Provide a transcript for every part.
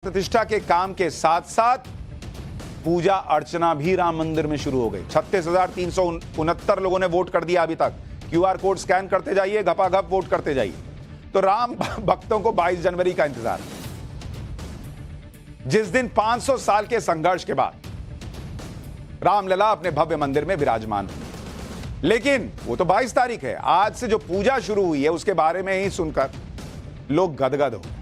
प्रतिष्ठा के काम के साथ साथ पूजा अर्चना भी राम मंदिर में शुरू हो गई। 36,369 लोगों ने वोट कर दिया अभी तक। क्यूआर कोड स्कैन करते जाइए, घपाघप वोट करते जाइए। तो राम भक्तों को 22 जनवरी का इंतजार, जिस दिन 500 साल के संघर्ष के बाद रामलला अपने भव्य मंदिर में विराजमान हुए। लेकिन वो तो 22 तारीख है। आज से जो पूजा शुरू हुई है उसके बारे में ही सुनकर लोग गदगद हो गए।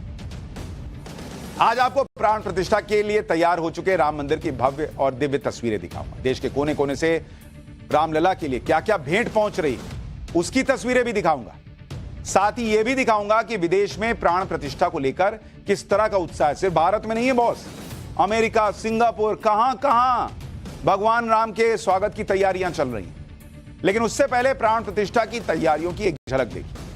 आज आपको प्राण प्रतिष्ठा के लिए तैयार हो चुके राम मंदिर की भव्य और दिव्य तस्वीरें दिखाऊंगा। देश के कोने कोने से रामलला के लिए क्या क्या भेंट पहुंच रही है उसकी तस्वीरें भी दिखाऊंगा। साथ ही यह भी दिखाऊंगा कि विदेश में प्राण प्रतिष्ठा को लेकर किस तरह का उत्साह है। सिर्फ भारत में नहीं है बॉस, अमेरिका, सिंगापुर, कहां कहां भगवान राम के स्वागत की तैयारियां चल रही हैं। लेकिन उससे पहले प्राण प्रतिष्ठा की तैयारियों की एक झलक देखिए।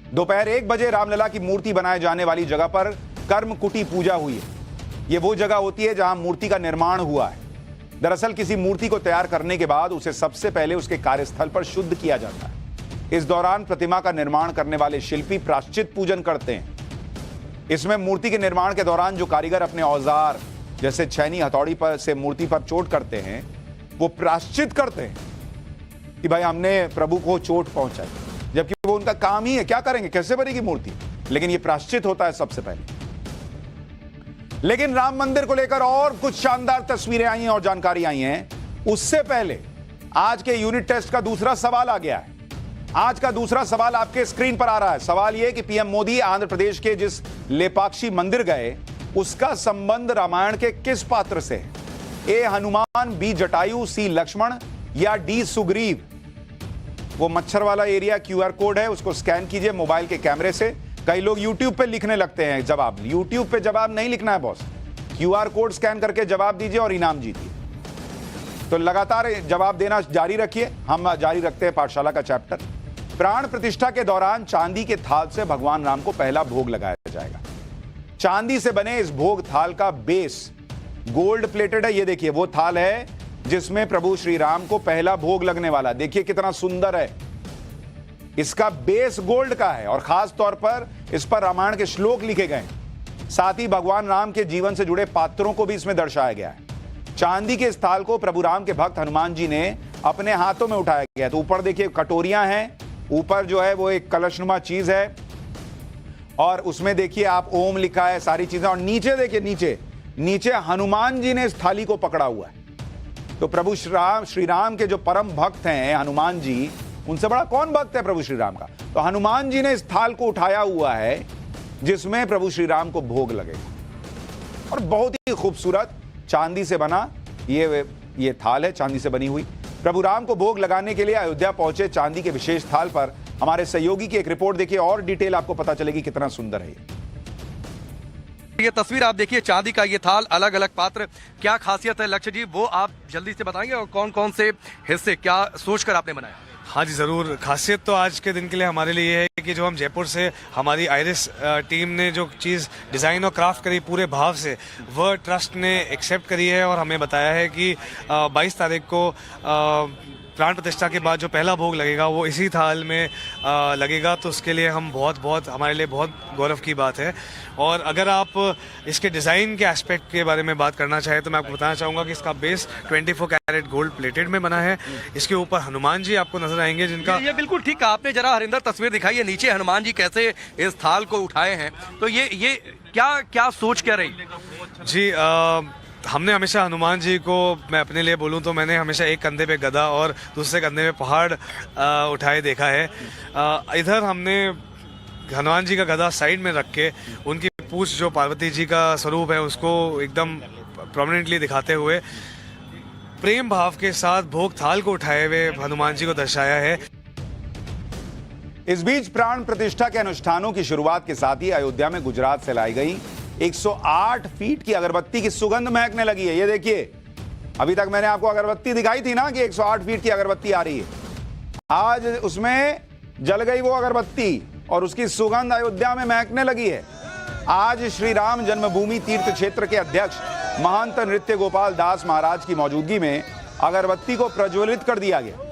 दोपहर 1 बजे रामलला की मूर्ति बनाए जाने वाली जगह पर कर्मकुटी पूजा हुई है। यह वो जगह होती है जहां मूर्ति का निर्माण हुआ है। दरअसल किसी मूर्ति को तैयार करने के बाद उसे सबसे पहले उसके कार्यस्थल पर शुद्ध किया जाता है। इस दौरान प्रतिमा का निर्माण करने वाले शिल्पी प्रायश्चित पूजन करते हैं। इसमें मूर्ति के निर्माण के दौरान जो कारीगर अपने औजार जैसे छैनी, हथौड़ी पर से मूर्ति पर चोट करते हैं, वो प्रायश्चित करते हैं कि भाई हमने प्रभु को चोट पहुंचाई, जबकि वो उनका काम ही है। क्या करेंगे, कैसे बनेगी मूर्ति, लेकिन ये प्रायश्चित होता है सबसे पहले। लेकिन राम मंदिर को लेकर और कुछ शानदार तस्वीरें आई हैं और जानकारी आई हैं। उससे पहले आज के यूनिट टेस्ट का दूसरा सवाल आ गया है। आज का दूसरा सवाल आपके स्क्रीन पर आ रहा है। सवाल यह कि पीएम मोदी आंध्र प्रदेश के जिस लेपाक्षी मंदिर गए उसका संबंध रामायण के किस पात्र से है? ए हनुमान, बी जटायु, सी लक्ष्मण या डी सुग्रीव? वो मच्छर वाला एरिया क्यूआर कोड है, उसको स्कैन कीजिए मोबाइल के कैमरे से। कई लोग YouTube पे लिखने लगते हैं जवाब। YouTube पे जवाब नहीं लिखना है बॉस, क्यूआर कोड स्कैन करके जवाब दीजिए और इनाम जीतिए। तो लगातार जवाब देना जारी रखिए। हम जारी रखते हैं पाठशाला का चैप्टर। प्राण प्रतिष्ठा के दौरान चांदी के थाल से भगवान राम को पहला भोग लगाया जाएगा। चांदी से बने इस भोग थाल का बेस गोल्ड प्लेटेड है। ये देखिए वो थाल है जिसमें प्रभु श्री राम को पहला भोग लगने वाला। देखिए कितना सुंदर है। इसका बेस गोल्ड का है और खास तौर पर इस पर रामायण के श्लोक लिखे गए हैं। साथ ही भगवान राम के जीवन से जुड़े पात्रों को भी इसमें दर्शाया गया है। चांदी के इस थाल को प्रभु राम के भक्त हनुमान जी ने अपने हाथों में उठाया गया। तो ऊपर देखिए कटोरियां हैं, ऊपर जो है वो एक कलशनुमा चीज है और उसमें देखिए आप ओम लिखा है, सारी चीजें। और नीचे देखिए, नीचे हनुमान जी ने इस थाली को पकड़ा हुआ है। तो प्रभु श्री राम के जो परम भक्त हैं हनुमान जी, उनसे बड़ा कौन भक्त है प्रभु श्री राम का? तो हनुमान जी ने इस थाल को उठाया हुआ है जिसमें प्रभु श्री राम को भोग लगेगा। और बहुत ही खूबसूरत चांदी से बना ये थाल है, चांदी से बनी हुई। प्रभु राम को भोग लगाने के लिए अयोध्या पहुंचे चांदी के विशेष थाल पर हमारे सहयोगी की एक रिपोर्ट देखिए और डिटेल आपको पता चलेगी कितना सुंदर है ये तस्वीर। आप देखिए चांदी का ये थाल, अलग अलग पात्र, क्या खासियत है लक्ष्य जी, वो आप जल्दी से बताएंगे? और कौन कौन से हिस्से क्या सोचकर आपने बनाया? हाँ जी ज़रूर। खासियत तो आज के दिन के लिए हमारे लिए है कि जो हम जयपुर से हमारी आइरिस टीम ने जो चीज़ डिज़ाइन और क्राफ्ट करी पूरे भाव से, वह ट्रस्ट ने एक्सेप्ट करी है और हमें बताया है कि 22 तारीख को प्राण प्रतिष्ठा के बाद जो पहला भोग लगेगा वो इसी थाल में लगेगा। तो उसके लिए हम बहुत हमारे लिए बहुत गौरव की बात है। और अगर आप इसके डिज़ाइन के एस्पेक्ट के बारे में बात करना चाहें तो मैं आपको बताना चाहूँगा कि इसका बेस 24 कैरेट गोल्ड प्लेटेड में बना है। इसके ऊपर हनुमान जी आपको नजर आएंगे जिनका ये बिल्कुल ठीक है। आपने जरा हरिंदर तस्वीर दिखाई है, नीचे हनुमान जी कैसे इस थाल को उठाए हैं। तो ये क्या सोच क्या रही जी? हमने हमेशा हनुमान जी को, मैं अपने लिए बोलूं तो मैंने हमेशा एक कंधे पे गदा और दूसरे कंधे पे पहाड़ उठाए देखा है। इधर हमने हनुमान जी का गदा साइड में रख के उनकी पूंछ जो पार्वती जी का स्वरूप है उसको एकदम प्रोमिनेंटली दिखाते हुए प्रेम भाव के साथ भोग थाल को उठाए हुए हनुमान जी को दर्शाया है। इस बीच प्राण प्रतिष्ठा के अनुष्ठानों की शुरुआत के साथ ही अयोध्या में गुजरात से लाई गई 108 फीट की अगरबत्ती की सुगंध महकने लगी है। ये देखिए, अभी तक मैंने आपको अगरबत्ती दिखाई थी ना कि 108 फीट की अगरबत्ती आ रही है। आज उसमें जल गई वो अगरबत्ती और उसकी सुगंध अयोध्या में महकने लगी है। आज श्री राम जन्मभूमि तीर्थ क्षेत्र के अध्यक्ष महंत नृत्य गोपाल दास महाराज की मौजूदगी में अगरबत्ती को प्रज्वलित कर दिया गया।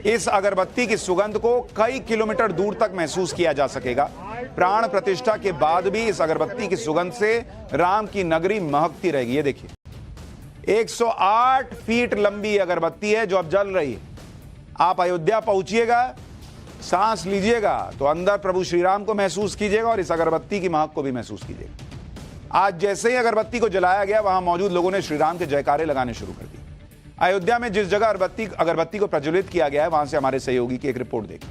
इस अगरबत्ती की सुगंध को कई किलोमीटर दूर तक महसूस किया जा सकेगा। प्राण प्रतिष्ठा के बाद भी इस अगरबत्ती की सुगंध से राम की नगरी महकती रहेगी। ये देखिए 108 फीट लंबी अगरबत्ती है जो अब जल रही है। आप अयोध्या पहुंचिएगा, सांस लीजिएगा तो अंदर प्रभु श्री राम को महसूस कीजिएगा और इस अगरबत्ती की महक को भी महसूस कीजिएगा। आज जैसे ही अगरबत्ती को जलाया गया, वहां मौजूद लोगों ने श्री राम के जयकारे लगाने शुरू कर दिए। अयोध्या में जिस जगह अगरबत्ती को प्रज्वलित किया गया है, वहां से हमारे सहयोगी की एक रिपोर्ट देखिए।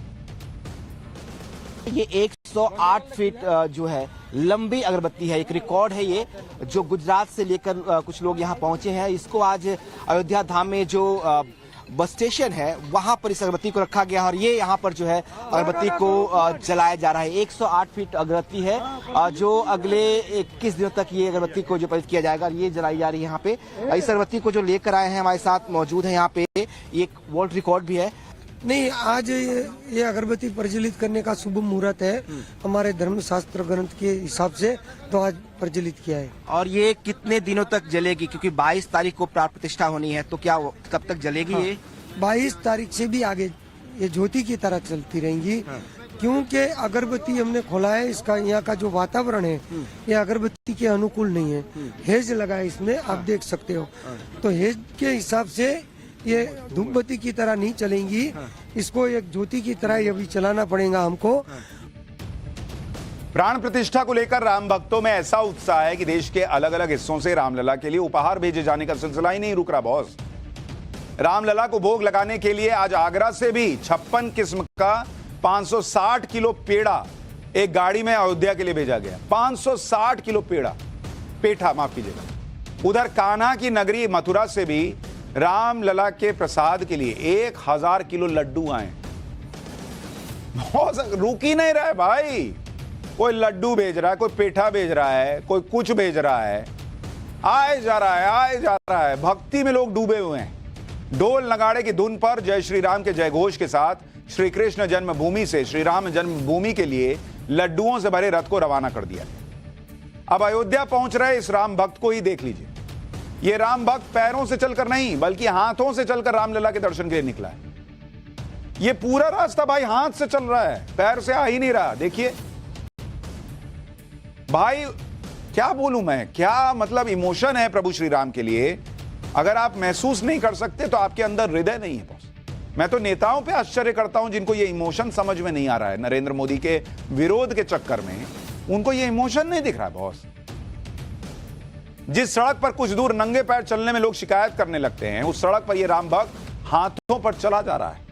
ये 108 फीट जो है लंबी अगरबत्ती है, एक रिकॉर्ड है ये, जो गुजरात से लेकर कुछ लोग यहाँ पहुंचे हैं। इसको आज अयोध्या धाम में जो बस स्टेशन है वहां पर इस अगरबत्ती को रखा गया और ये यहाँ पर जो है अगरबत्ती को जलाया जा रहा है। 108 फीट अगरबत्ती है जो अगले 21 दिनों तक ये अगरबत्ती को जो प्रज्वलित किया जाएगा, ये जलाई जा रही है यहाँ पे। इस अगरबत्ती को जो लेकर आए हैं हमारे साथ मौजूद है यहाँ पे, एक वर्ल्ड रिकॉर्ड भी है। नहीं, आज ये अगरबत्ती प्रज्वलित करने का शुभ मुहूर्त है हमारे धर्मशास्त्र ग्रंथ के हिसाब से, तो आज प्रज्वलित किया है। और ये कितने दिनों तक जलेगी? क्योंकि 22 तारीख को प्राण प्रतिष्ठा होनी है, तो क्या कब तक जलेगी? हाँ, ये 22 तारीख से भी आगे ये ज्योति की तरह चलती रहेंगी। क्योंकि अगरबत्ती हमने खोला है, इसका यहाँ का जो वातावरण है ये अगरबत्ती के अनुकूल नहीं है। हेज लगा है इसमें, आप देख सकते हो। तो हेज के हिसाब से ये धूपबत्ती की तरह नहीं चलेंगी, इसको एक ज्योति की तरह ये भी चलाना पड़ेगा हमको। प्राण प्रतिष्ठा को लेकर राम भक्तों में ऐसा उत्साह है कि देश के अलग अलग हिस्सों से रामलला के लिए उपहार भेजे जाने का सिलसिला ही नहीं रुक रहा बॉस। रामलला को भोग लगाने के लिए आज आगरा से भी 56 किस्म का 560 किलो पेड़ा एक गाड़ी में अयोध्या के लिए भेजा गया। 560 किलो पेठा माफ कीजिएगा। उधर कान्हा की नगरी मथुरा से भी रामलला के प्रसाद के लिए 1000 किलो लड्डू आए। रुक ही नहीं रहा है भाई, कोई लड्डू भेज रहा है, कोई पेठा भेज रहा है, कोई कुछ भेज रहा है, आए जा रहा है। भक्ति में लोग डूबे हुए हैं। ढोल नगाड़े की धुन पर जय श्री राम के जयघोष के साथ श्री कृष्ण जन्मभूमि से श्री राम जन्मभूमि के लिए लड्डुओं से भरे रथ को रवाना कर दिया। अब अयोध्या पहुंच रहे इस राम भक्त को ही देख लीजिए। ये राम भक्त पैरों से चलकर नहीं बल्कि हाथों से चलकर रामलला के दर्शन के लिए निकला है। ये पूरा रास्ता भाई हाथ से चल रहा है, पैर से आ ही नहीं रहा। देखिए भाई, क्या बोलूं मैं, क्या मतलब इमोशन है प्रभु श्री राम के लिए। अगर आप महसूस नहीं कर सकते तो आपके अंदर हृदय नहीं है बॉस। मैं तो नेताओं पे आश्चर्य करता हूं जिनको ये इमोशन समझ में नहीं आ रहा है। नरेंद्र मोदी के विरोध के चक्कर में उनको ये इमोशन नहीं दिख रहा है बॉस। जिस सड़क पर कुछ दूर नंगे पैर चलने में लोग शिकायत करने लगते हैं, उस सड़क पर ये राम भक्त हाथों पर चला जा रहा है।